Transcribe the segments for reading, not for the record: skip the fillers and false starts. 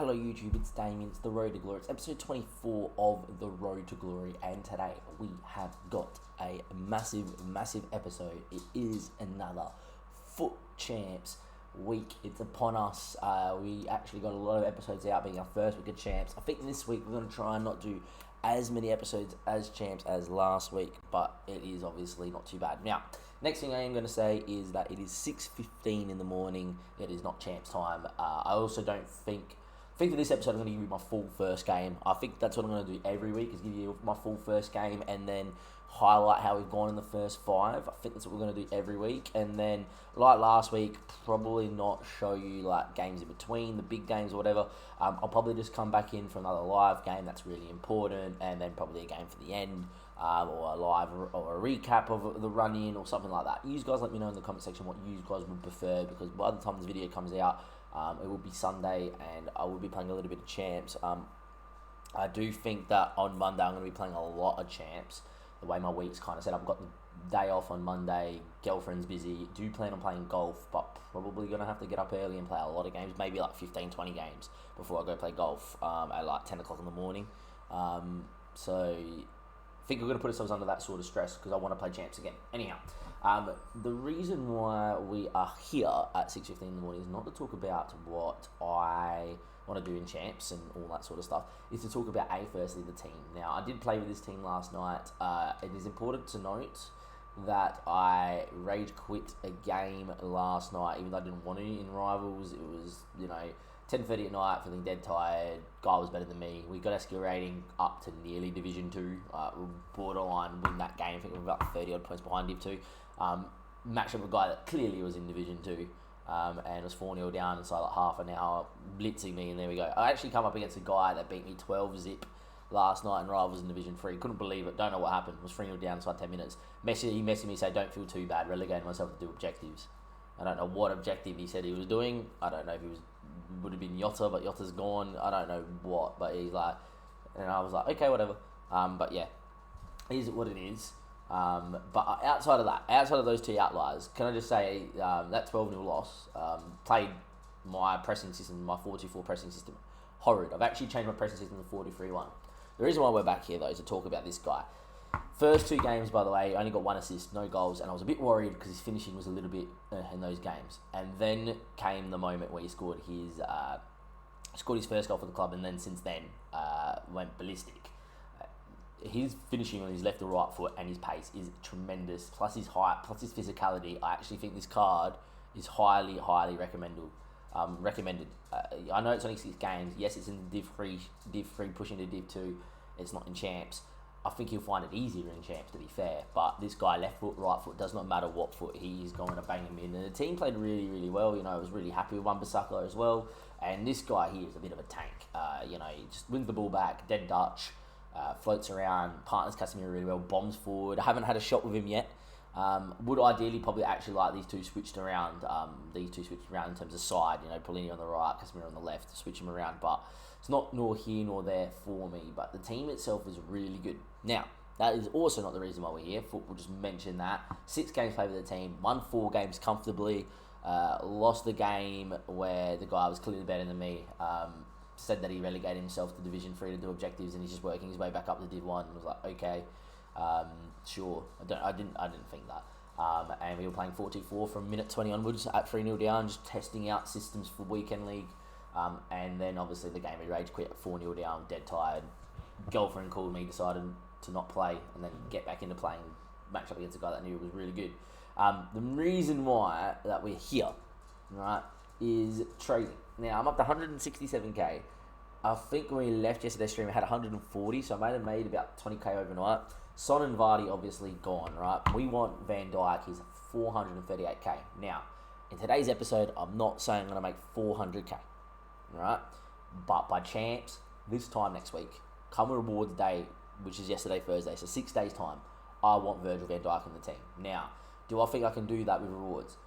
Hello YouTube, it's Damien, it's The Road to Glory. It's episode 24 of The Road to Glory, and today we have got a massive episode. It is another Foot Champs week. It's upon us. We actually got a lot of episodes out, being our first week of Champs. I think this week we're going to try and not do as many episodes as Champs as last week, but it is obviously not too bad. Now, next thing I am going to say is that it is 6:15 in the morning. It is not Champs time. I also don't think for this episode I'm going to give you my full first game. I think that's what I'm going to do every week, is give you my full first game and then highlight how we've gone in the first five. I think that's what we're going to do every week. And then, like last week, probably not show you like games in between, the big games or whatever. I'll probably just come back in for another live game that's really important, and then probably a game for the end, or a live or a recap of the run-in or something like that. You guys let me know in the comment section what you guys would prefer, because by the time this video comes out, it will be Sunday, and I will be playing a little bit of Champs. I do think that on Monday I'm going to be playing a lot of Champs. The way my week's kind of set up, I've got the day off on Monday, girlfriend's busy, do plan on playing golf, but probably going to have to get up early and play a lot of games, maybe like 15, 20 games before I go play golf at like 10 o'clock in the morning. So I think we're going to put ourselves under that sort of stress because I want to play Champs again. Anyhow, the reason why we are here at 6:15 in the morning is not to talk about what I want to do in Champs and all that sort of stuff, is to talk about firstly the team. Now, I did play with this team last night. It is important to note that I rage quit a game last night, even though I didn't want to in Rivals. It was, 10:30 at night, feeling dead tired. Guy was better than me. We got SQ rating up to nearly Division 2. We borderline win that game. I think we were about 30 odd points behind Div 2. Matched up with a guy that clearly was in Division 2. And was 4-0 down inside like half an hour, blitzing me, and there we go. I actually come up against a guy that beat me 12-zip last night in Rivals in Division 3. Couldn't believe it. Don't know what happened. Was 3-0 down inside 10 minutes. He messaged me, say, don't feel too bad, relegating myself to do objectives. I don't know what objective he said he was doing. I don't know if would have been Yotta, but Yotta's gone. I don't know what, but he's like, and I was like, okay, whatever. But yeah, it is what it is. But outside of those two outliers, can I just say that 12-0 loss, played my pressing system, my 4-2-4 pressing system, horrid. I've actually changed my pressing system to 4-2-3-1. The reason why we're back here, though, is to talk about this guy. First two games, by the way, only got one assist, no goals, and I was a bit worried because his finishing was a little bit in those games. And then came the moment where he scored his first goal for the club, and then since then went ballistic. His finishing on his left or right foot and his pace is tremendous, plus his height, plus his physicality. I actually think this card is highly recommended. I know it's only 6 games. Yes, it's in Div 3, pushing to Div 2. It's not in Champs. I think he'll find it easier in Champs, to be fair. But this guy, left foot, right foot, does not matter what foot, he's going to bang him in. And the team played really well. I was really happy with Wan-Bissaka as well. And this guy here is a bit of a tank. He just wins the ball back, dead Dutch. Floats around, partners Casemiro really well, bombs forward. I haven't had a shot with him yet. Would ideally probably actually like these two switched around. In terms of side, Polini on the right, Casemiro on the left, switch them around. But it's not nor here nor there for me. But the team itself is really good. Now, that is also not the reason why we're here. We'll just mention that. 6 games played with the team, won 4 games comfortably. Lost the game where the guy was clearly better than me. Said that he relegated himself to Division 3 to do objectives, and he's just working his way back up to Div 1. I was like, okay, sure. I didn't think that. And we were playing 4-2-4 from minute 20 onwards at 3-0 down, just testing out systems for weekend league. And then obviously the game we rage quit at 4-0 down, dead tired. Girlfriend called me, decided to not play, and then get back into playing, match up against a guy that I knew was really good. The reason why that we're here, right, is trading. Now, I'm up to 167k. I think when we left yesterday's stream, I had 140, so I might have made about 20k overnight. Son and Vardy obviously gone, right? We want Van Dijk, he's 438k. Now, in today's episode, I'm not saying I'm going to make 400k, right? But by chance, this time next week, come rewards day, which is yesterday, Thursday, so 6 days time, I want Virgil van Dijk in the team. Now, do I think I can do that with rewards?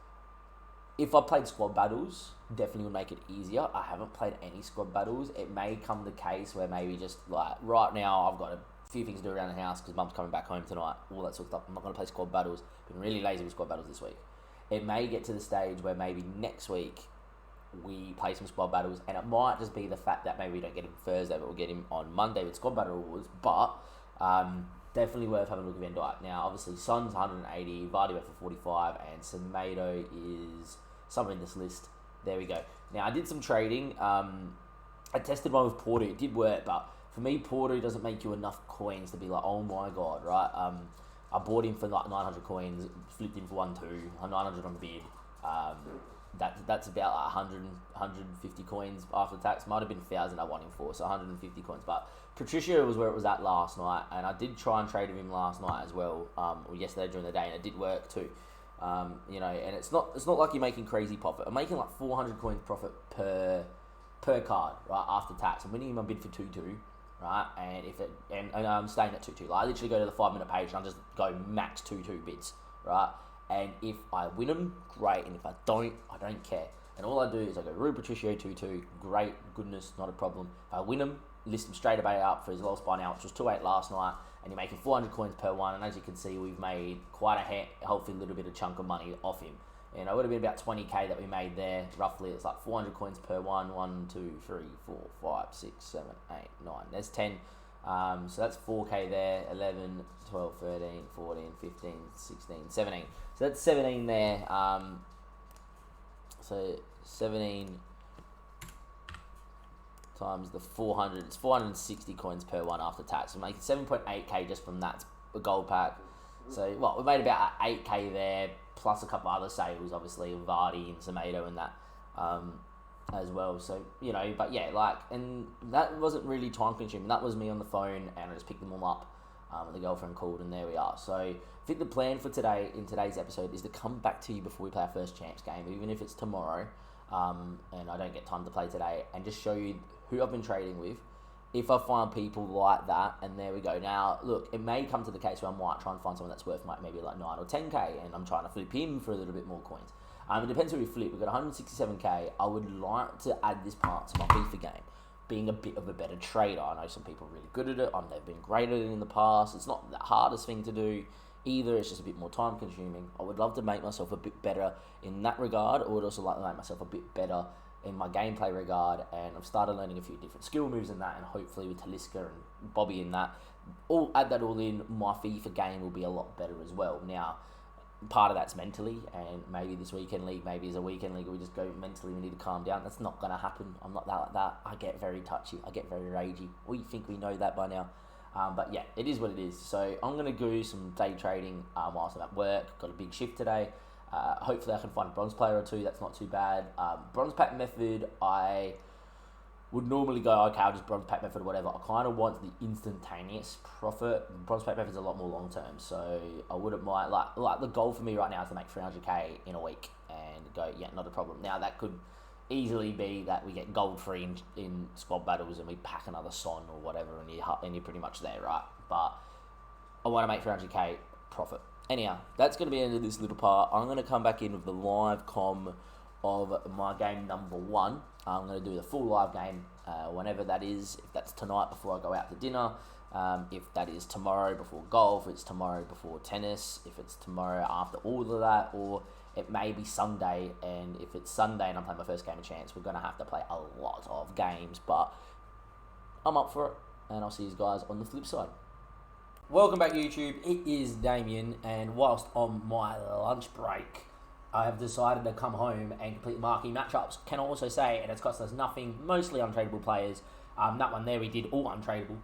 If I played squad battles, definitely would make it easier. I haven't played any squad battles. It may come the case where maybe just like right now I've got a few things to do around the house because Mum's coming back home tonight, all that sort of stuff. I'm not going to play squad battles. Been really lazy with squad battles this week. It may get to the stage where maybe next week we play some squad battles, and it might just be the fact that maybe we don't get him Thursday, but we'll get him on Monday with squad battle rules. But definitely worth having a look at Van Dijk. Now, obviously, Son's 180, Vardy went for 45, and Semedo is somewhere in this list. There we go. Now, I did some trading. I tested one with Porto. It did work, but for me, Porto doesn't make you enough coins to be like, oh my god, right? I bought him for like 900 coins, flipped him for 900 on the bid. That's about like 150 coins after tax. Might have been 1,000 I won him for, so 150 coins. But Patricio was where it was at last night, and I did try and trade with him last night as well, or yesterday during the day, and it did work too. And it's not like you're making crazy profit. I'm making like 400 coins profit per card, right, after tax. I'm winning him on bid for 2-2, right, and I'm staying at 2-2. Like, I literally go to the 5-minute page and I just go max 2-2 bids, right, and if I win them, great, and if I don't care. And all I do is I go Rui Patricio 2-2, great, goodness, not a problem. If I win them, list them straight away up for his lowest buy now, which was 2.8 last night, and you're making 400 coins per one, and as you can see, we've made quite a healthy little bit of chunk of money off him. And it would have been about 20k that we made there, roughly. It's like 400 coins per one. 1, 2, 3, 4, 5, 6, 7, 8, 9. There's 10. So that's 4k there. 11, 12, 13, 14, 15, 16, 17. So that's 17 there. So 17 times the 400. It's 460 coins per one after tax. We're making 7.8k just from that gold pack. So, we made about 8k there, plus a couple other sales, obviously, Vardy and Semedo and that as well. So, but yeah, and that wasn't really time consuming. That was me on the phone, and I just picked them all up. And the girlfriend called, and there we are. So, I think the plan for today, in today's episode, is to come back to you before we play our first champs game, even if it's tomorrow, and I don't get time to play today, and just show you who I've been trading with. If I find people like that, and there we go. Now, look, it may come to the case where I might try and find someone that's worth maybe like 9 or 10k, and I'm trying to flip him for a little bit more coins. It depends who we flip. We've got 167k. I would like to add this part to my FIFA game, being a bit of a better trader. I know some people are really good at it. They've been great at it in the past. It's not the hardest thing to do either. It's just a bit more time consuming. I would love to make myself a bit better in that regard. I would also like to make myself a bit better in my gameplay regard, and I've started learning a few different skill moves in that, and hopefully with Talisca and Bobby in that, add that all in, my FIFA game will be a lot better as well. Now, part of that's mentally, and maybe this weekend league, maybe as a weekend league, we just go mentally, we need to calm down. That's not going to happen. I'm not that like that. I get very touchy. I get very ragey. We think we know that by now. But yeah, it is what it is. So I'm going to do some day trading whilst I'm at work. Got a big shift today. Hopefully I can find a bronze player or two. That's not too bad. Bronze pack method, I would normally go, okay, I'll just bronze pack method or whatever. I kind of want the instantaneous profit. Bronze pack method is a lot more long term, so I wouldn't mind. Like the goal for me right now is to make 300k in a week and go, yeah, not a problem. Now that could easily be that we get gold free in squad battles and we pack another Son or whatever, and you're pretty much there, right? But I want to make 300k profit. Anyhow, that's going to be the end of this little part. I'm going to come back in with the live com of my game number 1. I'm going to do the full live game whenever that is. If that's tonight before I go out to dinner, if that is tomorrow before golf, if it's tomorrow before tennis, if it's tomorrow after all of that, or it may be Sunday. And if it's Sunday and I'm playing my first game of chance, we're going to have to play a lot of games. But I'm up for it, and I'll see you guys on the flip side. Welcome back, YouTube. It is Damien, and whilst on my lunch break, I have decided to come home and complete marquee matchups. Can also say, and it's cost us nothing, mostly untradeable players. That one there we did all untradeable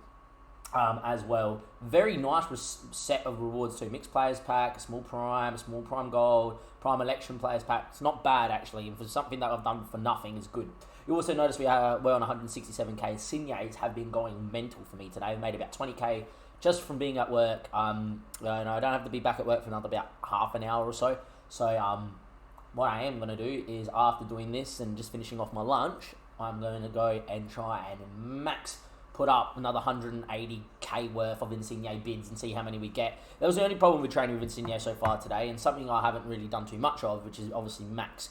as well. Very nice set of rewards too. Mixed players pack, small prime gold, prime election players pack. It's not bad actually, and for something that I've done for nothing is good. You also notice we're on 167k. Signes have been going mental for me today. I've made about 20k. Just from being at work, and I don't have to be back at work for another about half an hour or so. So, what I am going to do is, after doing this and just finishing off my lunch, I'm going to go and try and max put up another 180k worth of Insigne bids and see how many we get. That was the only problem with training with Insigne so far today, and something I haven't really done too much of, which is obviously mass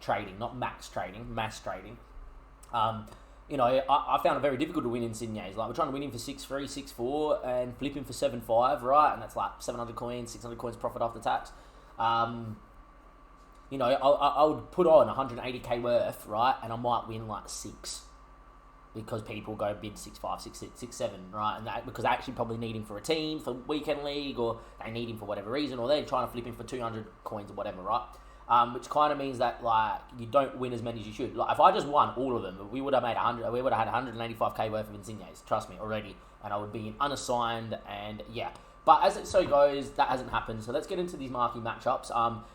trading, not max trading, mass trading. I found it very difficult to win Insignes. Like, we're trying to win him for 6-3, 6-4, and flip him for 7-5, right? And that's like 700 coins, 600 coins profit after tax. you know, I would put on 180k worth, right, and I might win like 6. Because people go bid 6-5, 6-6, 6-7, right? And that because they actually probably need him for a team, for weekend league, or they need him for whatever reason, or they're trying to flip him for 200 coins or whatever, right? Which kind of means that like you don't win as many as you should. Like if I just won all of them, we would have made 100. We would have had 185k worth of Insignes, trust me already, and I would be unassigned and yeah. But as it so goes, that hasn't happened. So let's get into these marquee matchups.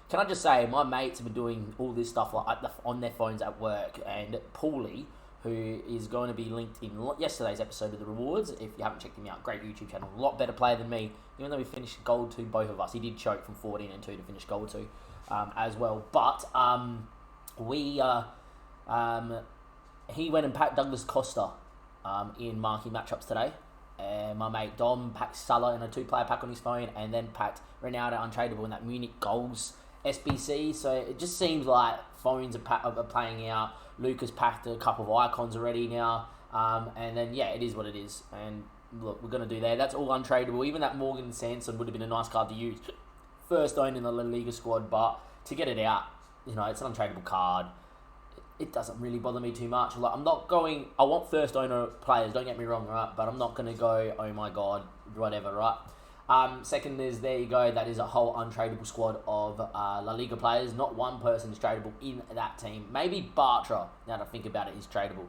Can I just say my mates have been doing all this stuff like on their phones at work, and Paulie, who is going to be linked in yesterday's episode of the rewards. If you haven't checked him out, great YouTube channel, a lot better player than me. Even though we finished gold 2, both of us, he did choke from 14 and 2 to finish gold 2 as well. But he went and packed Douglas Costa in marquee matchups today. My mate Dom packed Salah in a 2-player pack on his phone, and then packed Ronaldo untradeable in that Munich goals SBC. So it just seems like phones are playing out. Lucas packed a couple of icons already now. And then, yeah, it is what it is. And look, we're going to do that. That's all untradeable. Even that Morgan Sanson would have been a nice card to use. First owned in the La Liga squad, but to get it out, you know, it's an untradeable card. It doesn't really bother me too much. Like, I want first owner players, don't get me wrong, right? But I'm not going to go, oh my God, whatever, right? Second is, there you go, that is a whole untradeable squad of La Liga players. Not one person is tradable in that team. Maybe Bartra, now that I think about it, is tradable.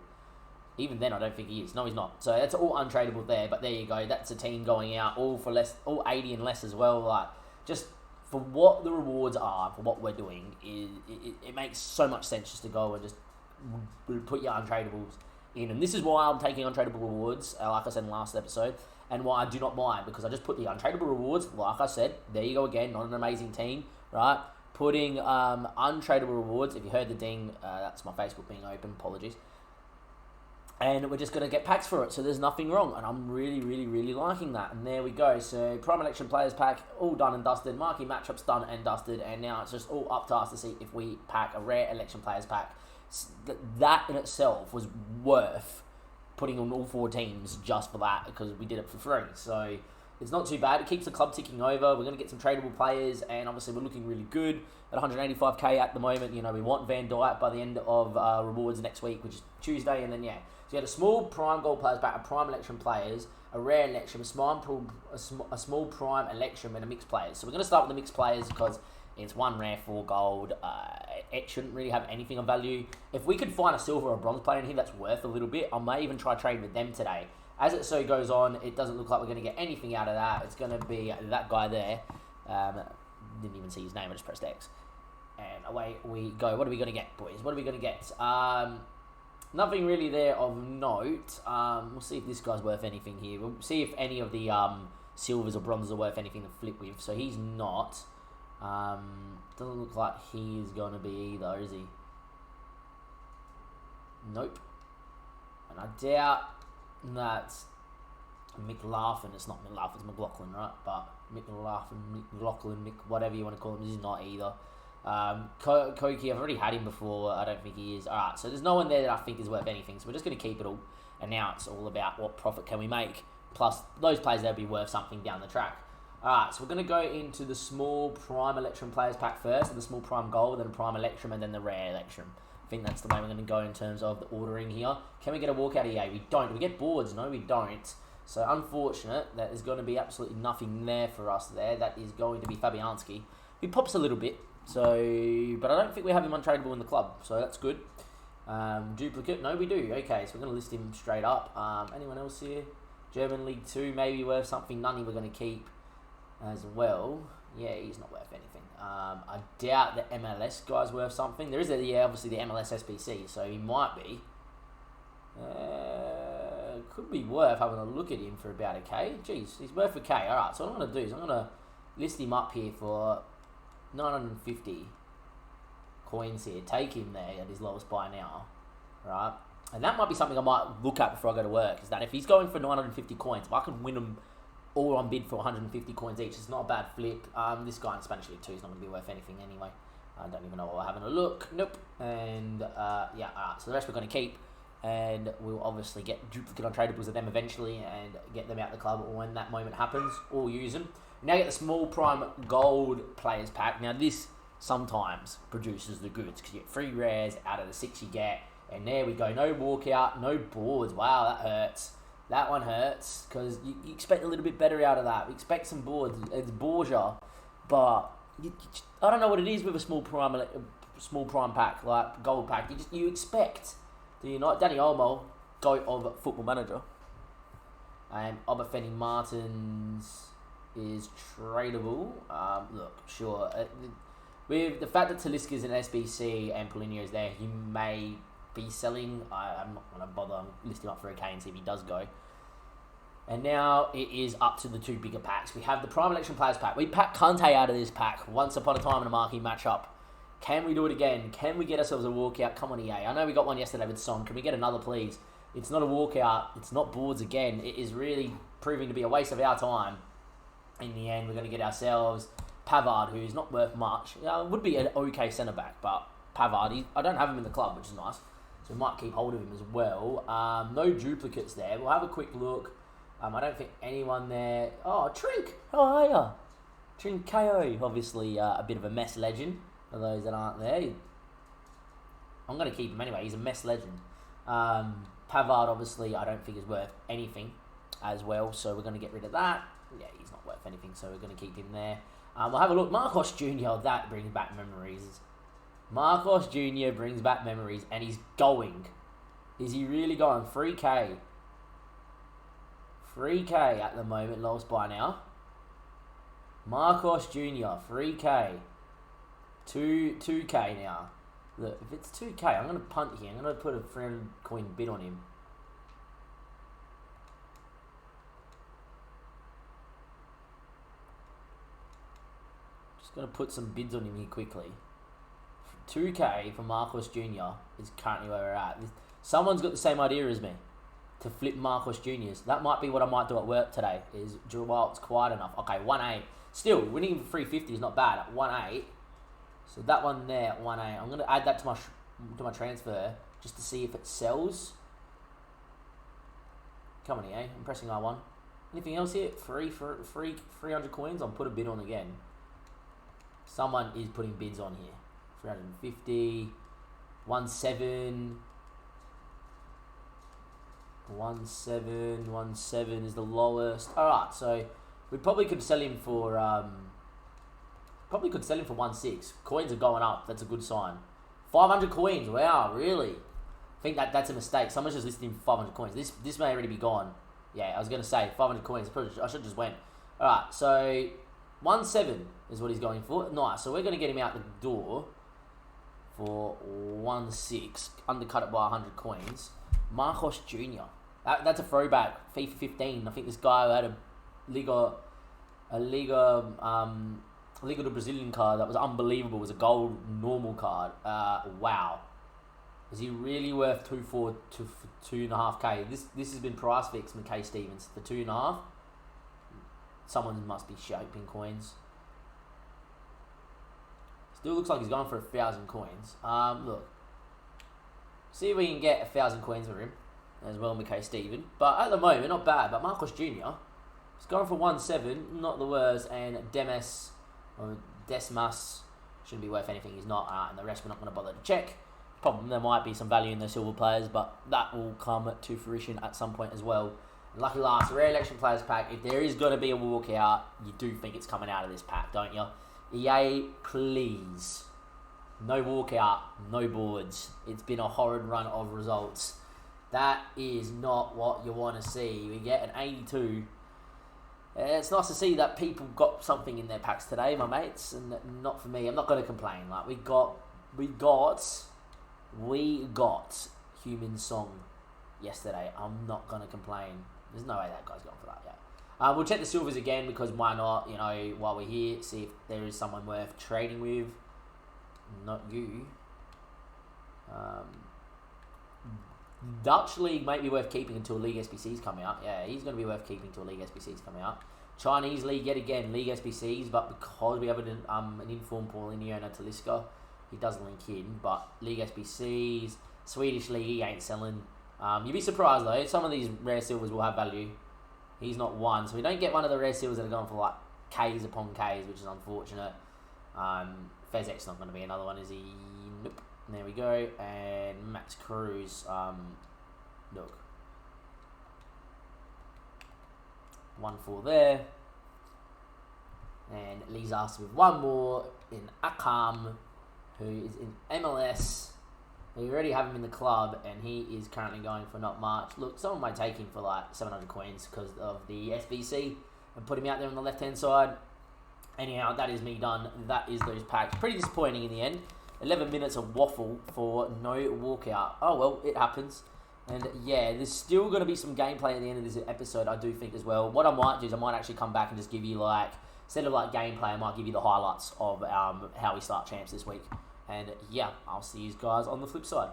Even then, I don't think he is. No, he's not. So that's all untradeable there. But there you go, that's a team going out, all for less, all 80 and less as well. Like, just for what the rewards are, for what we're doing, it makes so much sense just to go and just put your untradables in. And this is why I'm taking untradeable rewards, like I said in the last episode, and why I do not mind, because I just put the untradeable rewards, like I said, there you go again, not an amazing team, right? Putting untradeable rewards, if you heard the ding, that's my Facebook being open, apologies. And we're just going to get packs for it, so there's nothing wrong, and I'm really, really, really liking that. And there we go, so Prime Election Players Pack, all done and dusted, Marquee Matchups done and dusted, and now it's just all up to us to see if we pack a Rare Election Players Pack. That in itself was worth putting on all 4 teams just for that, because we did it for free. So it's not too bad. It keeps the club ticking over. We're going to get some tradable players, and obviously we're looking really good at 185k at the moment. You know, we want Van Dijk by the end of rewards next week, which is Tuesday, and then yeah. So you had a small prime gold players back, a prime election players, a rare election, a small prime election, and a mixed players. So we're going to start with the mixed players because it's 1 rare, 4 gold. It shouldn't really have anything of value. If we could find a silver or bronze player in here that's worth a little bit, I may even try trade with them today. As it so goes on, it doesn't look like we're going to get anything out of that. It's going to be that guy there. Didn't even see his name, I just pressed X. And away we go. What are we going to get, boys? What are we going to get? Nothing really there of note. We'll see if this guy's worth anything here. We'll see if any of the silvers or bronzes are worth anything to flip with. So he's not. Doesn't look like he is going to be either, is he? Nope. And I doubt that McLaughlin, it's not McLaughlin, it's McLaughlin, right? But McLaughlin, whatever you want to call him, this is not either. Koki, I've already had him before. I don't think he is. Alright, so there's no one there that I think is worth anything. So we're just going to keep it all. And now it's all about what profit can we make. Plus, those players, they'll be worth something down the track. Alright, so we're going to go into the small prime Electrum players pack first. And the small prime gold, then the prime Electrum, and then the rare Electrum. I think that's the way we're going to go in terms of the ordering here. Can we get a walkout EA? We don't. Do we get boards? No, we don't. So unfortunate. That is going to be absolutely nothing there for us there. That is going to be Fabianski. He pops a little bit. So, but I don't think we have him untradeable in the club, so that's good. Duplicate, no we do. Okay, so we're going to list him straight up. Anyone else here? German League 2, maybe worth something. Nunny we're going to keep as well. Yeah, he's not worth anything. I doubt the MLS guy's worth something. There is, obviously the MLS SBC, so he might be. Could be worth having a look at him for about a K. Jeez, he's worth a K. Alright, so what I'm going to do is I'm going to list him up here for 950 coins here. Take him there at his lowest buy now, right? And that might be something I might look at before I go to work, is that if he's going for 950 coins, if I can win them all on bid for 150 coins each, it's not a bad flip. This guy in Spanish League 2 is not going to be worth anything anyway. I don't even know what we're having a look. Nope. And yeah, alright, so the rest we're going to keep, and we'll obviously get duplicate untradables of them eventually and get them out the club when that moment happens, or use them. Now get the small prime gold players pack. Now this sometimes produces the goods, because you get 3 rares out of the 6 you get, and there we go. No walkout, no boards. Wow, that hurts. That one hurts, because you expect a little bit better out of that. We expect some boards. It's Borgia, but I don't know what it is with a small prime pack, like gold pack. You expect, do you not? Danny Olmo, GOAT of Football Manager. And Obafemi Martins is tradable. Look, sure. With the fact that Talisca's an SBC and Paulinho is there, he may be selling. I'm not going to bother. I'm listing up for a K and see if he does go. And now it is up to the 2 bigger packs. We have the Prime Election Players pack. We packed Kante out of this pack once upon a time in a marquee matchup. Can we do it again? Can we get ourselves a walkout? Come on, EA. I know we got one yesterday with Son. Can we get another, please? It's not a walkout. It's not boards again. It is really proving to be a waste of our time. In the end, we're going to get ourselves Pavard, who's not worth much. Would be an okay centre-back, but Pavard, I don't have him in the club, which is nice. So we might keep hold of him as well. No duplicates there. We'll have a quick look. I don't think anyone there. Oh, Trink. How are ya? Trink KO, obviously a bit of a mess legend. For those that aren't there, I'm going to keep him anyway. He's a mess legend. Pavard, obviously, I don't think is worth anything as well. So we're going to get rid of that. Yeah, he's not worth anything. So we're going to keep him there. We'll have a look. Marcos Jr., that brings back memories. Marcos Jr. brings back memories, and he's going. Is he really going? 3K. 3K at the moment, lost by now. Marcos Jr., 3K. 2K now. Look, if it's 2K, I'm going to punt here. I'm going to put a 300 coin bid on him. Just going to put some bids on him here quickly. 2K for Marcos Jr. is currently where we're at. Someone's got the same idea as me to flip Marcos Jr.'s. That might be what I might do at work today, is Joel's quiet enough. Okay, 1-8. Still, winning for 350 is not bad at 1-8. So that one there at 1-8. I'm going to add that to my transfer just to see if it sells. Come on, EA. I'm pressing R1. Anything else here? Free 300 coins. I'll put a bid on again. Someone is putting bids on here. 350. 17. 17 is the lowest. Alright, so we probably could sell him for 1.6. Coins are going up. That's a good sign. 500 coins. Wow, really? I think that's a mistake. Someone's just listing 500 coins. This may already be gone. Yeah, I was going to say 500 coins. I should have just went. Alright, so 1.7 is what he's going for. Nice. So we're going to get him out the door for 1.6. Undercut it by 100 coins. Marcos Jr. That's a throwback. FIFA 15. I think this guy who had a Liga do Brazilian card that was unbelievable. It was a gold normal card. Wow. Is he really worth 2.5K? This has been price fixed, McKay Stevens, for 2.5. Someone must be shaping coins. Still looks like he's going for 1,000 coins. Look. See if we can get 1,000 coins for him as well, McKay Steven. But at the moment, not bad. But Marcos Jr. He's going for 1.7, not the worst. And Demas shouldn't be worth anything. He's not. And the rest we're not going to bother to check. Problem, there might be some value in the silver players, but that will come to fruition at some point as well. And lucky last, rare election players pack. If there is going to be a walkout, you do think it's coming out of this pack, don't you? EA, please. No walkout, no boards. It's been a horrid run of results. That is not what you want to see. We get an 82. It's nice to see that people got something in their packs today, my mates, and not for me. I'm not going to complain. Like we got Human Song yesterday. I'm not going to complain. There's no way that guy's going for that yet. We'll check the silvers again because why not? You know, while we're here, see if there is someone worth trading with. Not you. Dutch League might be worth keeping until League SBCs come out. Yeah, he's going to be worth keeping until League SBCs come out. Chinese League, yet again, League SBCs, but because we have an informed Paulinho and a Talisca, he does link in. But League SBCs, Swedish League, he ain't selling. You'd be surprised though, some of these rare silvers will have value. He's not one, so we don't get one of the rare silvers that are going for like Ks upon Ks, which is unfortunate. Fezek's not going to be another one, is he? Nope. There we go. And Max Cruz. Look. 1-4 there. And leaves us with one more in Akam, who is in MLS. We already have him in the club, and he is currently going for not much. Look, someone might take him for like 700 coins because of the SBC and put him out there on the left-hand side. Anyhow, that is me done. That is those packs. Pretty disappointing in the end. 11 minutes of waffle for no walkout. Oh, well, it happens. And yeah, there's still going to be some gameplay at the end of this episode, I do think, as well. What I might do is I might actually come back and just give you, like, instead of, like, gameplay, I might give you the highlights of how we start champs this week. And yeah, I'll see you guys on the flip side.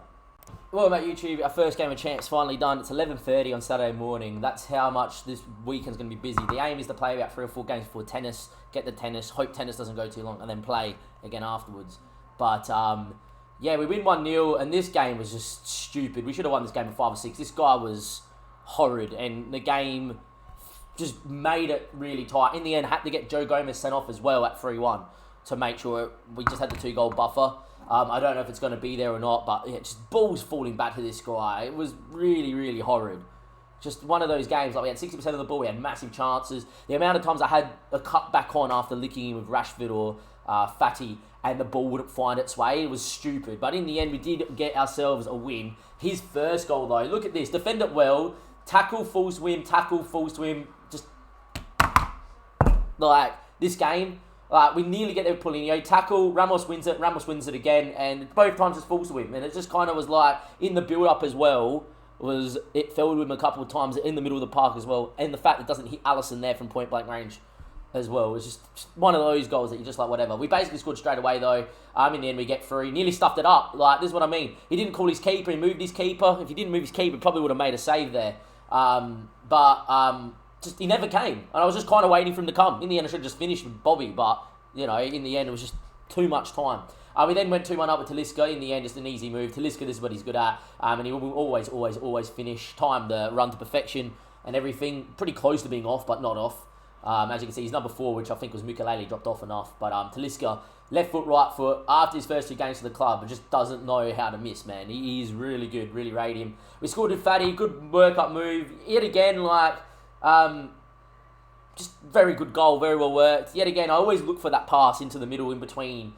Welcome back, YouTube. Our first game of champs finally done. It's 11:30 on Saturday morning. That's how much this weekend's going to be busy. The aim is to play about 3 or 4 games before tennis, get the tennis, hope tennis doesn't go too long, and then play again afterwards. But yeah, we win 1-0, and this game was just stupid. We should have won this game in 5 or 6. This guy was horrid, and the game just made it really tight. In the end, had to get Joe Gomez sent off as well at 3-1 to make sure we just had the 2-goal buffer. I don't know if it's going to be there or not, but yeah, just balls falling back to this guy. It was really, really horrid. Just one of those games, like we had 60% of the ball, we had massive chances. The amount of times I had a cut back on after licking him with Rashford or Fatty, and the ball wouldn't find its way, it was stupid. But in the end, we did get ourselves a win. His first goal, though, look at this. Defend it well, tackle, full swim, just like this game. We nearly get there with Paulinho. Tackle, Ramos wins it again, and both times it's full swim. And it just kind of was like, in the build-up as well, it fell with him a couple of times in the middle of the park as well. And the fact that it doesn't hit Alisson there from point-blank range as well. It's just one of those goals that you're just like, whatever. We basically scored straight away, though. In the end, we get free. Nearly stuffed it up. Like, this is what I mean. He didn't call his keeper. He moved his keeper. If he didn't move his keeper, he probably would have made a save there. Just he never came, and I was just kind of waiting for him to come. In the end, I should have just finished with Bobby, but you know, in the end, it was just too much time. We then went 2-1 up with Talisca. In the end, just an easy move. Talisca, this is what he's good at, and he will always finish. Time the run to perfection and everything. Pretty close to being off, but not off. As you can see, he's number 4, which I think was Mukalele, dropped off enough. But Talisca, left foot, right foot, after his first 2 games for the club, just doesn't know how to miss, man. He is really good, really rate him. We scored with Fatty, good work-up move. Yet again, like, just very good goal, very well worked. Yet again, I always look for that pass into the middle in between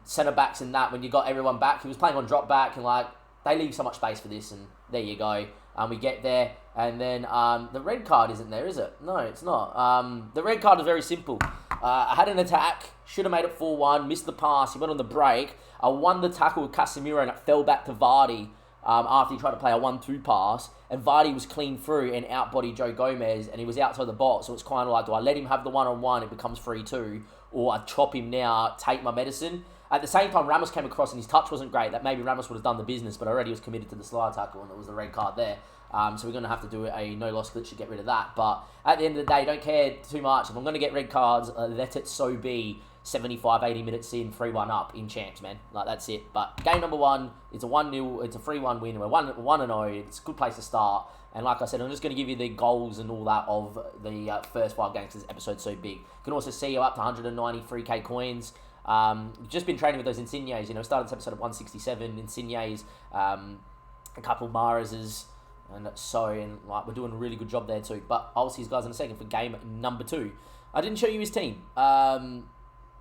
centre-backs and that when you got everyone back. He was playing on drop-back, and like, they leave so much space for this, and there you go. We get there, and then the red card isn't there, is it? No, it's not. The red card is very simple. I had an attack, should have made it 4-1, missed the pass, he went on the break. I won the tackle with Casemiro, and it fell back to Vardy after he tried to play a 1-2 pass, and Vardy was clean through and out-bodied Joe Gomez, and he was outside the box, so it's kind of like, do I let him have the one-on-one, it becomes 3-2, or I chop him now, take my medicine? At the same time, Ramos came across and his touch wasn't great. That maybe Ramos would have done the business, but already was committed to the slide tackle, and it was the red card there. So we're going to have to do a no-loss glitch to get rid of that. But at the end of the day, don't care too much. If I'm going to get red cards, let it so be. 75, 80 minutes in, 3-1 up in champs, man. Like, that's it. But game number 1, it's a 1-0, it's a 3-1 win. We're 1-0. It's a good place to start. And like I said, I'm just going to give you the goals and all that of the first 5 games because this episode's so big. You can also see you up to 193k coins. Just been training with those Insignes. You know, started this episode at 167 Insignes, a couple Mahrez's, and like, we're doing a really good job there too. But I'll see you guys in a second for game number 2. I didn't show you his team.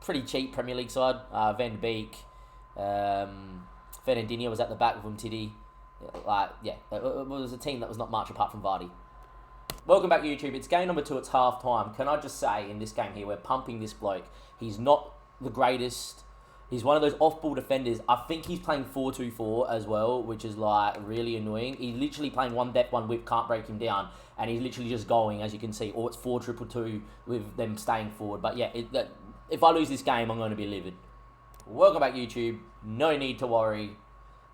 Pretty cheap Premier League side. Van de Beek, Fernandinho was at the back with Umtiti. It was a team that was not much apart from Vardy. Welcome back, YouTube. It's game number 2. It's half time. Can I just say, in this game here, we're pumping this bloke. He's not the greatest. He's one of those off-ball defenders. I think he's playing 4-2-4 as well, which is like really annoying. He's literally playing one depth, one width, can't break him down, and he's literally just going, as you can see, or it's 4-2-2 with them staying forward. But yeah, if I lose this game, I'm going to be livid. Welcome back, YouTube. No need to worry.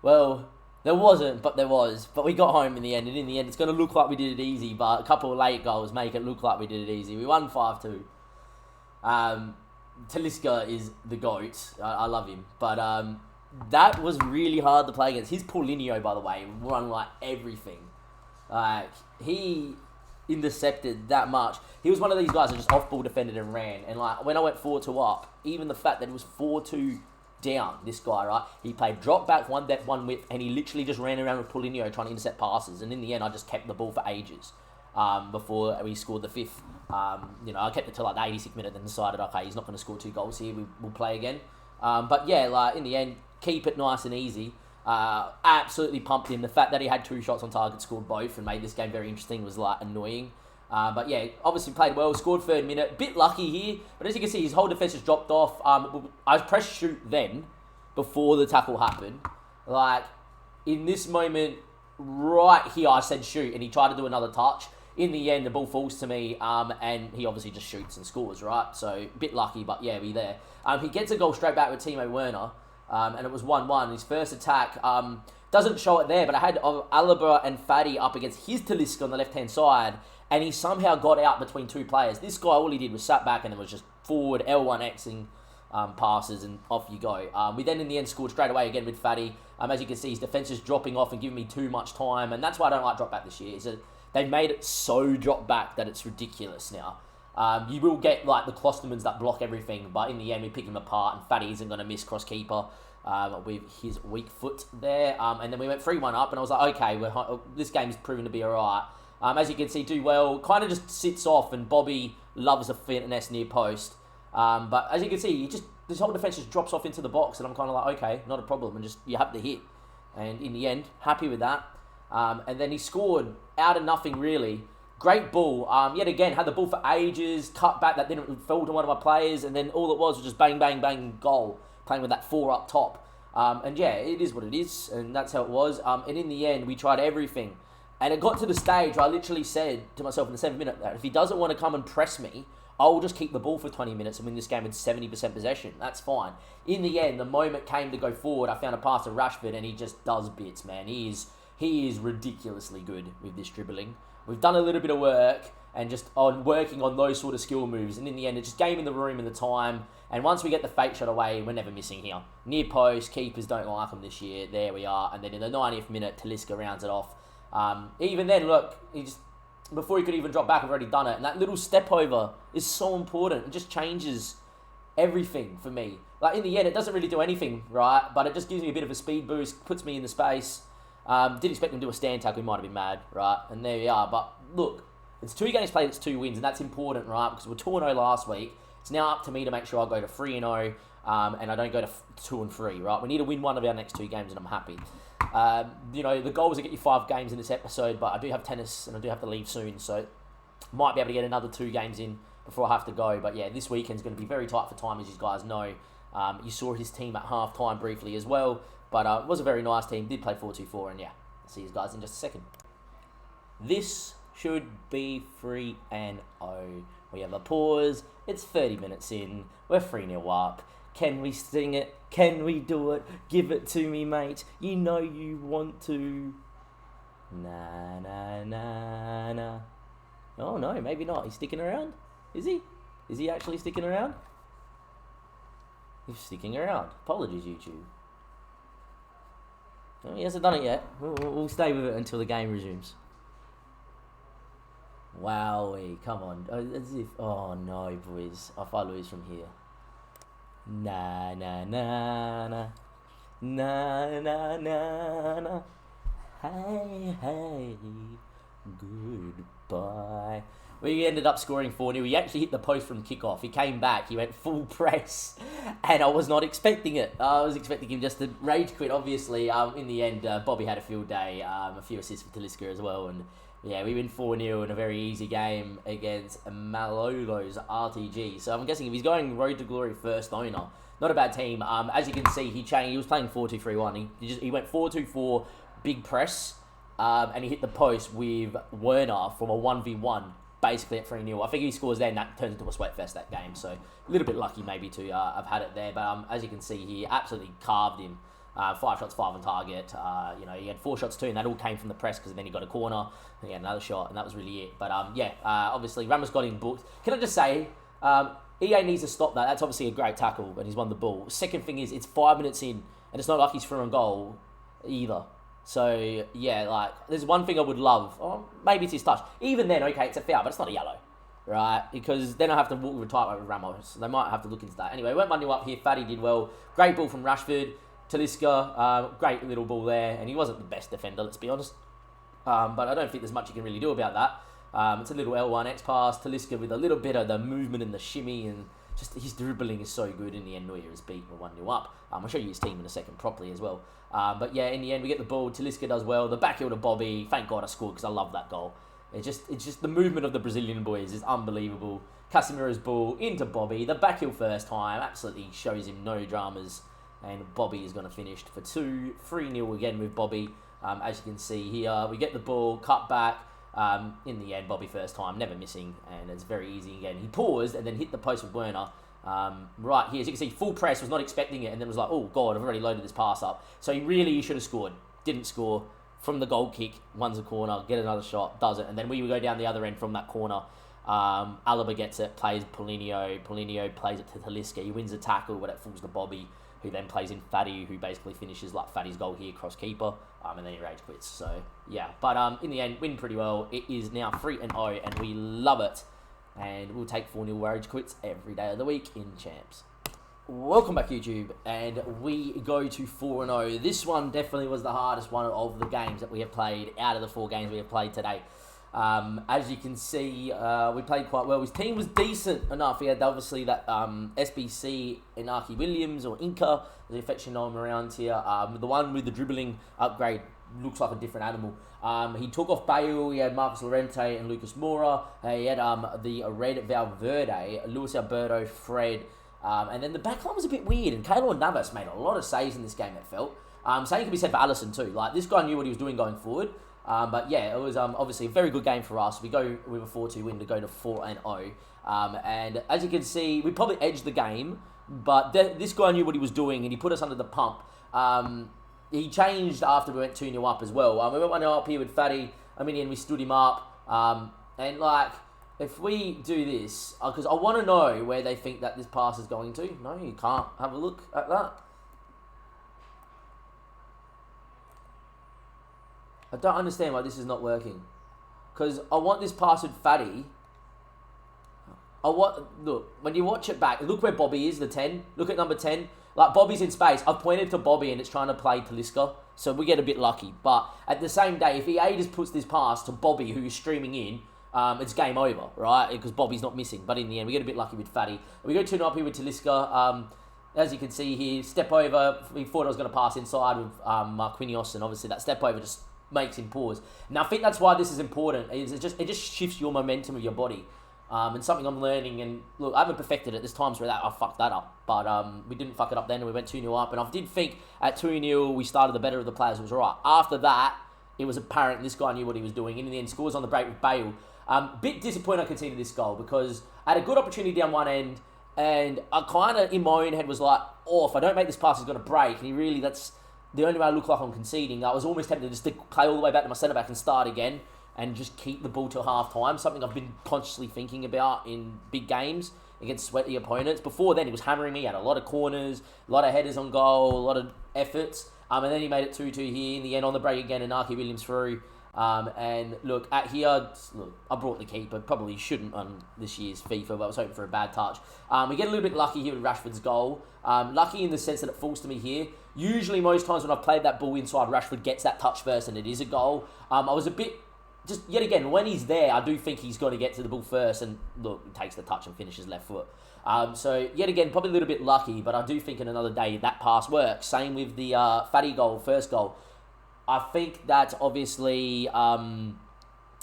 Well, there wasn't, but there was. But we got home in the end, and in the end, it's going to look like we did it easy, but a couple of late goals make it look like we did it easy. We won 5-2. Talisca is the GOAT. I love him. But that was really hard to play against. His Paulinho, by the way, run like everything. Like, he intercepted that much. He was one of these guys that just off-ball defended and ran. And like when I went 4-2 up, even the fact that it was 4-2 down, this guy, right? He played drop back, one depth, one width, and he literally just ran around with Paulinho trying to intercept passes. And in the end, I just kept the ball for ages before we scored the fifth. I kept it till like the 86th minute, then decided, okay, he's not going to score 2 goals here. We'll play again. But yeah, like in the end, keep it nice and easy. Absolutely pumped him. The fact that he had 2 shots on target, scored both, and made this game very interesting was like annoying. But yeah, obviously played well, scored 3rd minute. Bit lucky here, but as you can see, his whole defence just dropped off. I pressed shoot then, before the tackle happened. Like, in this moment, right here, I said shoot, and he tried to do another touch. In the end, the ball falls to me, and he obviously just shoots and scores, right? So, bit lucky, but yeah, we there. He gets a goal straight back with Timo Werner, and it was 1-1. His first attack doesn't show it there, but I had Alaba and Fadi up against his Talisca on the left-hand side, and he somehow got out between 2 players. This guy, all he did was sat back and then was just forward L1Xing passes, and off you go. We then, in the end, scored straight away again with Fadi. As you can see, his defence is dropping off and giving me too much time, and that's why I don't like drop back this year. Is that they've made it so drop back that it's ridiculous now. You will get like the Klostermans that block everything, but in the end, we pick him apart, and Fadi isn't going to miss cross keeper with his weak foot there. And then we went 3-1 up, and I was like, okay, this game's proven to be alright. As you can see, do well, kind of just sits off, and Bobby loves a finesse near post. But as you can see, this whole defence just drops off into the box, and I'm kind of like, okay, not a problem, and just you have to hit. And in the end, happy with that. And then he scored out of nothing, really. Great ball. Yet again, had the ball for ages, cut back that didn't fall to one of my players, and then all it was just bang, bang, bang, goal, playing with that 4 up top. And yeah, it is what it is, and that's how it was. And in the end, we tried everything. And it got to the stage where I literally said to myself in the 7th minute that if he doesn't want to come and press me, I will just keep the ball for 20 minutes and win this game with 70% possession. That's fine. In the end, the moment came to go forward, I found a pass to Rashford, and he just does bits, man. He is ridiculously good with this dribbling. We've done a little bit of work and just on working on those sort of skill moves, and in the end, it's just game in the room and the time. And once we get the fake shot away, we're never missing here. Near post, keepers don't like them this year. There we are. And then in the 90th minute, Talisca rounds it off. Even then, look, before he could even drop back, I've already done it. And that little step over is so important. It just changes everything for me. Like, in the end, it doesn't really do anything, right? But it just gives me a bit of a speed boost, puts me in the space. Didn't expect him to do a stand tackle, he might have been mad, right? And there we are. But look, it's 2 games played, it's 2 wins, and that's important, right? Because we're 2-0 last week. It's now up to me to make sure I go to 3-0, and I don't go to 2-3, right? We need to win one of our next 2 games, and I'm happy. The goal is to get you 5 games in this episode, but I do have tennis, and I do have to leave soon, so might be able to get another 2 games in before I have to go. But yeah, this weekend's going to be very tight for time, as you guys know. You saw his team at half-time briefly as well, but it was a very nice team. Did play 4-2-4, and yeah, I'll see you guys in just a second. This should be 3-0. We have a pause. It's 30 minutes in. We're 3-0 up. Can we sing it? Can we do it? Give it to me, mate. You know you want to. Na na na na. Oh no, maybe not. He's sticking around? Is he? Is he actually sticking around? He's sticking around. Apologies, YouTube. No, he hasn't done it yet. We'll stay with it until the game resumes. Wowee, come on. As if, oh no, boys. If I lose from here. Na na na na. Na na na na. Hey, hey. Goodbye. We ended up scoring 4-0. He actually hit the post from kickoff. He came back. He went full press. And I was not expecting it. I was expecting him just to rage quit, obviously. In the end, Bobby had a field day. A few assists for Talisca as well. And yeah, we win 4-0 in a very easy game against Malolo's RTG. So I'm guessing if he's going Road to Glory first owner, not a bad team. As you can see, he changed. He was playing 4-2-3-1. He went 4-2-4, big press. And he hit the post with Werner from a 1v1. Basically at 3-0. I think he scores there and that turns into a sweat fest that game. So a little bit lucky maybe to have had it there. But as you can see, he absolutely carved him. 5 shots, 5 on target. He had 4 shots too, and that all came from the press because then he got a corner. And he had another shot, and that was really it. But obviously Ramos got him booked. Can I just say, EA needs to stop that. That's obviously a great tackle, and he's won the ball. Second thing is, it's 5 minutes in, and it's not like he's through on goal either. So, yeah, like, there's one thing I would love. Oh, maybe it's his touch. Even then, okay, it's a foul, but it's not a yellow, right? Because then I have to walk with a tight with Ramos. So they might have to look into that. Anyway, we went 1-0 up here. Fatty did well. Great ball from Rashford. Talisca, great little ball there. And he wasn't the best defender, let's be honest. But I don't think there's much you can really do about that. It's a little L1 X pass. Talisca with a little bit of the movement and the shimmy, and just his dribbling is so good. In the end, Neuer is beaten 1-0 up. I'll show you his team in a second properly as well. But yeah, in the end, we get the ball. Talisca does well. The back heel to Bobby. Thank God I scored because I love that goal. It's just the movement of the Brazilian boys is unbelievable. Casemiro's ball into Bobby. The back heel first time absolutely shows him no dramas. And Bobby is going to finish for 2. 3-0 again with Bobby. As you can see here, we get the ball, cut back. In the end, Bobby first time, never missing, and it's very easy again. He paused and then hit the post with Werner. Right here, as you can see, full press, was not expecting it, and then was like, oh God, I've already loaded this pass up. So he should have scored. Didn't score. From the goal kick, one's a corner, get another shot, does it, and then we go down the other end from that corner. Alaba gets it, plays Paulinho. Paulinho plays it to Talisca. He wins a tackle, but it falls to Bobby, who then plays in Fatty, who basically finishes like Fatty's goal here, cross keeper, and then he rage quits. So, yeah. But in the end, win pretty well. It is now 3-0, and we love it. And we'll take 4-0 rage quits every day of the week in Champs. Welcome back, YouTube, and we go to 4-0. This one definitely was the hardest one of the games that we have played, out of the 4 games we have played today. As you can see, we played quite well. His team was decent enough. He had obviously that SBC Inaki Williams, or Inca, as they affectionately know him around here. The one with the dribbling upgrade looks like a different animal. He took off Bale. He had Marcus Llorente and Lucas Moura. He had the red Valverde, Luis Alberto, Fred. And then the backline was a bit weird. And Keylor Navas made a lot of saves in this game, it felt. Same can be said for Alisson too. Like, this guy knew what he was doing going forward. But yeah, it was obviously a very good game for us. We go with a 4-2 win to go to 4-0. And as you can see, we probably edged the game, but this guy knew what he was doing, and he put us under the pump. He changed after we went 2-0 up as well. We went 1-0 up here with Fatty. I mean, and we stood him up. And like, if we do this, because I want to know where they think that this pass is going to. No, you can't have a look at that. I don't understand why this is not working. Because I want this pass with Fatty. Look, when you watch it back, look where Bobby is, the 10. Look at number 10. Like, Bobby's in space. I've pointed to Bobby and it's trying to play Talisca. So we get a bit lucky. But at the same day, if EA just puts this pass to Bobby, who is streaming in, it's game over, right? Because Bobby's not missing. But in the end, we get a bit lucky with Fatty. We go 2-0 up here with Talisca. As you can see here, step over. We thought I was going to pass inside with Marquinhos, and obviously that step over just makes him pause. Now, I think that's why this is important. It just shifts your momentum of your body. And something I'm learning, and look, I haven't perfected it. There's times where I fucked that up. But we didn't fuck it up then, and we went 2-0 up. And I did think at 2-0, we started the better of the players. It was all right. After that, it was apparent this guy knew what he was doing. And in the end, scores on the break with Bale. Bit disappointed I conceded this goal, because I had a good opportunity down one end, and I kind of, in my own head, was like, oh, if I don't make this pass, it's going to break. And that's the only way I look like I'm conceding. I was almost tempted to just play all the way back to my centre-back and start again and just keep the ball till half-time, something I've been consciously thinking about in big games against sweaty opponents. Before then, he was hammering me. He had a lot of corners, a lot of headers on goal, a lot of efforts. And then he made it 2-2 here. In the end, on the break again, Inaki Williams through. And look, I brought the keeper. Probably shouldn't on this year's FIFA, but I was hoping for a bad touch. We get a little bit lucky here with Rashford's goal. Lucky in the sense that it falls to me here. Usually, most times when I've played that ball inside, Rashford gets that touch first and it is a goal. I was a bit, just yet again, when he's there, I do think he's going to get to the ball first, and look, he takes the touch and finishes left foot. So yet again, probably a little bit lucky, but I do think in another day that pass works. Same with the Fatty goal, first goal. I think that obviously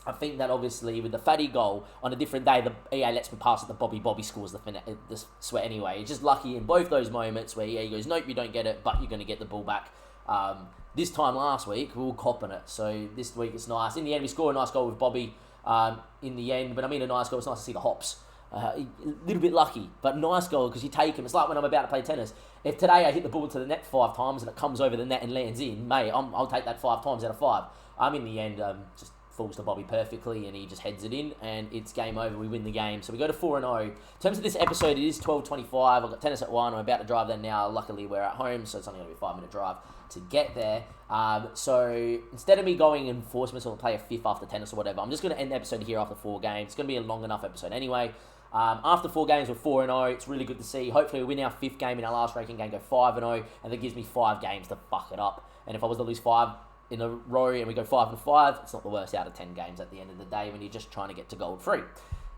with the Fatty goal, on a different day, the EA lets me pass it to Bobby. Bobby scores the sweat anyway. It's just lucky in both those moments where EA goes, nope, you don't get it, but you're going to get the ball back. This time last week, we were copping it. So this week it's nice. In the end, we score a nice goal with Bobby in the end. But I mean a nice goal. It's nice to see the hops. A little bit lucky, but nice goal because you take him. It's like when I'm about to play tennis. If today I hit the ball to the net 5 times and it comes over the net and lands in, mate, I'll take that 5 times out of 5. In the end, just falls to Bobby perfectly, and he just heads it in, and it's game over. We win the game. So we go to 4-0. In terms of this episode, it is 12:25. I've got tennis at 1. I'm about to drive there now. Luckily, we're at home, so it's only going to be a 5-minute drive to get there. So instead of me going enforcements or play a fifth after tennis or whatever, I'm just going to end the episode here after 4 games. It's going to be a long enough episode anyway. After 4 games, we're 4-0. It's really good to see. Hopefully, we win our 5th game in our last ranking game, go 5-0, and that gives me 5 games to fuck it up. And if I was to lose 5 in a row and we go 5-5, it's not the worst out of 10 games at the end of the day when you're just trying to get to gold free.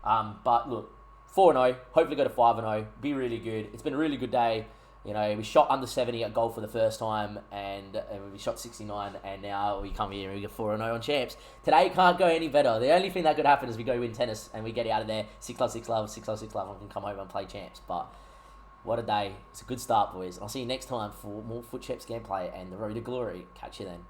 But look, 4-0, hopefully go to 5-0, be really good. It's been a really good day. You know, we shot under 70 at gold for the first time, and we shot 69, and now we come here and we get 4-0 on champs. Today can't go any better. The only thing that could happen is we go win tennis and we get out of there 6-love, 6-love, 6-love, 6-love, and we can come over and play champs. But what a day. It's a good start, boys. I'll see you next time for more Foot Champs gameplay and the Road to Glory. Catch you then.